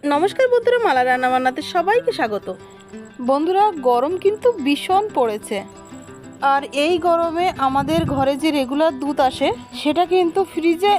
নমস্কার বন্ধুরা, মালা রান্না বান্নাতে সবাইকে স্বাগত। বন্ধুরা, গরম কিন্তু ভীষণ পড়েছে, আর এই গরমে আমাদের ঘরে যে রেগুলার দুধ আসে সেটা কিন্তু ফ্রিজে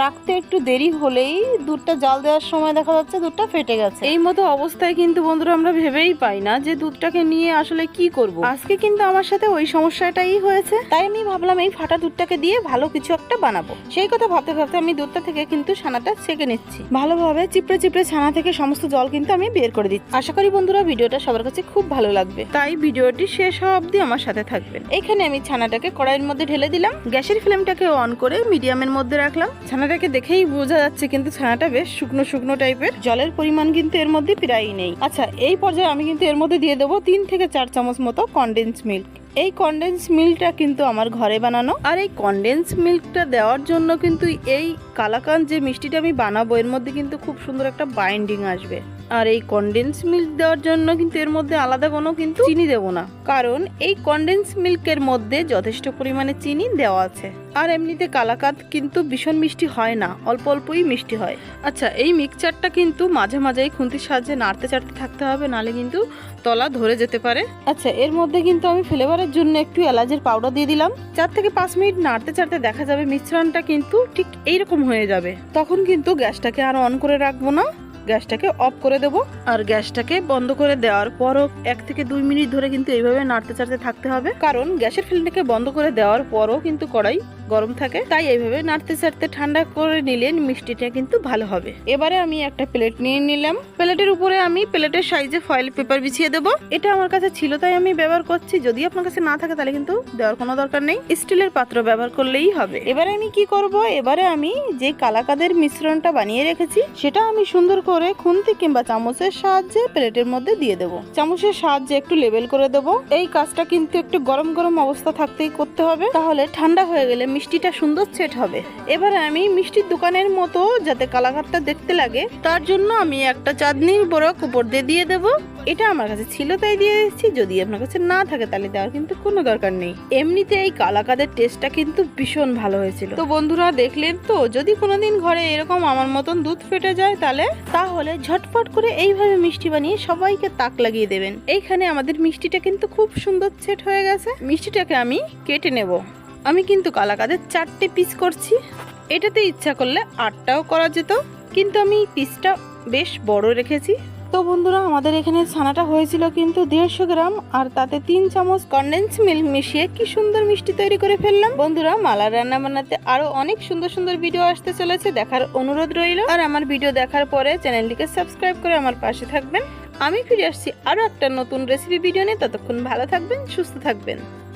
রাখতে একটু দেরি হলেই দুধটা জাল দেওয়ার সময় দেখা যাচ্ছে দুধটা ফেটে গেছে। এই মতো অবস্থায় কিন্তু বন্ধুরা আমরা ভেবেই পাই না যে দুধটাকে নিয়ে আসলে কি করব। আজকে কিন্তু আমার সাথে ওই সমস্যাটাই হয়েছে, তাই আমি ভাবলাম এই ফাটা দুধটাকে দিয়ে ভালো কিছু একটা বানাবো। সেই কথা ভাবতে ভাবতে আমি দুধটা থেকে কিন্তু ছানাটা ছেঁকে নিচ্ছি। ভালোভাবে চিপড়ে চিপড়ে ছানা থেকে সমস্ত জল কিন্তু আমি বের করে দিচ্ছি। আশা করি বন্ধুরা ভিডিওটা সবার কাছে খুব ভালো লাগবে, তাই ভিডিওটি শেষ হওয়া অবধি আমার সাথে থাকবেন। এখানে আমি ছানাটাকে কড়াইয়ের মধ্যে ঢেলে দিলাম, গ্যাসের ফ্লেমটাকে অন করে মিডিয়ামের মধ্যে রাখলাম। ছানাটাকে দেখেই বোঝা যাচ্ছে কিন্তু ছানাটা বেশ শুকনো শুকনো টাইপের, জলের পরিমাণ কিন্তু এর মধ্যে প্রায়ই নেই। আচ্ছা, এই পর্যায়ে আমি কিন্তু এর মধ্যে দিয়ে দেবো 3 থেকে 4 চামচ মতো কনডেন্স মিল্ক। এই কনডেন্স মিল্কটা কিন্তু আমার ঘরে বানানো, আর এই কনডেন্স মিল্কটা দেওয়ার জন্য কিন্তু এই কালাকান যে মিষ্টিটা আমি বানাবো এর মধ্যে কিন্তু খুব সুন্দর একটা বাইন্ডিং আসবে। আর এই কনডেন্স মিল্ক দেওয়ার জন্য কিন্তু এর মধ্যে আলাদা কোনো কিন্তু চিনি দেবো না, কারণ এই কনডেন্স মিল্কের মধ্যে যথেষ্ট পরিমাণে চিনি দেওয়া আছে। আর এমনিতে কালাকাত কিন্তু ভীষণ মিষ্টি হয় না, অল্প অল্পই মিষ্টি হয়। আচ্ছা, এই মিক্সচারটা কিন্তু মাঝে মাঝেই খুন্তির সাহায্যে নাড়তে চাড়তে থাকতে হবে, নালে কিন্তু তলা ধরে যেতে পারে। আচ্ছা, এর মধ্যে কিন্তু আমি ফ্লেভারের জন্য একটু এলাচের পাউডার দিয়ে দিলাম। 4 থেকে 5 মিনিট নাড়তে চাড়তে দেখা যাবে মিশ্রণটা কিন্তু ঠিক এইরকম হয়ে যাবে। তখন কিন্তু গ্যাসটাকে আর অন করে রাখবো না, গ্যাসটাকে অফ করে দেব। আর গ্যাসটাকে বন্ধ করে দেওয়ার পরও 1 থেকে 2 মিনিট ধরে কিন্তু এইভাবে নাড়তে চাড়তে থাকতে হবে, কারণ গ্যাসের ফ্লেমটাকে বন্ধ করে দেওয়ার পরও কিন্তু কড়াই গরম থাকে, তাই এইভাবে নাড়তে চাড়তে ঠান্ডা করে নিলে মিষ্টিটা কিন্তু ভালো হবে। এবারে আমি একটা প্লেট নিয়ে নিলাম, প্লেটের উপরে আমি প্লেটের সাইজে ফয়েল পেপার বিছিয়ে দেবো। এটা আমার কাছে ছিল তাই আমি ব্যবহার করছি, যদি আপনার কাছে না থাকে তাহলে কিন্তু দেওয়ার কোনো দরকার নেই, স্টিলের পাত্র ব্যবহার করলেই হবে। এবারে আমি কি করব, এবারে আমি যে কালাকাদের মিশ্রণটা বানিয়ে রেখেছি সেটা আমি সুন্দর করে খুন্তি কিংবা চামচের সাহায্যে প্লেটের মধ্যে দিয়ে দেবো। চামচের সাহায্যে একটু লেবেল করে দেবো। এই কাজটা কিন্তু একটু গরম গরম অবস্থা থাকতেই করতে হবে, তাহলে ঠান্ডা হয়ে গেলে মিষ্টিটা সুন্দর সেট হবে। এবারে আমি মিষ্টির দোকানের মতো যাতে কালাকারটা দেখতে লাগে তার জন্য আমি একটা চাঁদনির বরক উপর দিয়ে দেবো। এটা আমার কাছে ছিল তাই দিয়ে দিচ্ছি, যদি আপনার কাছে না থাকে তাহলে দেওয়ার কিন্তু কোনো দরকার নেই। এমনিতে এই কালাকাদের টেস্টটা কিন্তু ভীষণ ভালো হয়েছিল। তো বন্ধুরা দেখলেন তো, যদি কোনোদিন ঘরে এরকম আমার মতন দুধ ফেটে যায় তাহলে ঝটপট করে এইভাবে মিষ্টি বানিয়ে সবাইকে তাক লাগিয়ে দেবেন। এইখানে আমাদের মিষ্টিটা কিন্তু খুব সুন্দর সেট হয়ে গেছে। মিষ্টিটাকে আমি কেটে নেব। আমি কিন্তু কালাকাদের 4টে পিস করছি, এটাতে ইচ্ছা করলে 8টাও করা যেত, কিন্তু আমি পিসটা বেশ বড় রেখেছি। তো বন্ধুরা, আমাদের এখানে ছানাটা হয়েছিল কিন্তু 150 গ্রাম, আর তাতে 3 চামচ কনডেন্স মিল্ক মিশিয়ে কি সুন্দর মিষ্টি তৈরি করে ফেললাম। বন্ধুরা, মালা রান্না বান্নাতে আরো অনেক সুন্দর সুন্দর ভিডিও আসতে চলেছে, দেখার অনুরোধ রইল। আর আমার ভিডিও দেখার পরে চ্যানেলটিকে সাবস্ক্রাইব করে আমার পাশে থাকবেন। আমি ফিরে আসছি আরো একটা নতুন রেসিপি ভিডিও নিয়ে, ততক্ষণ ভালো থাকবেন, সুস্থ থাকবেন।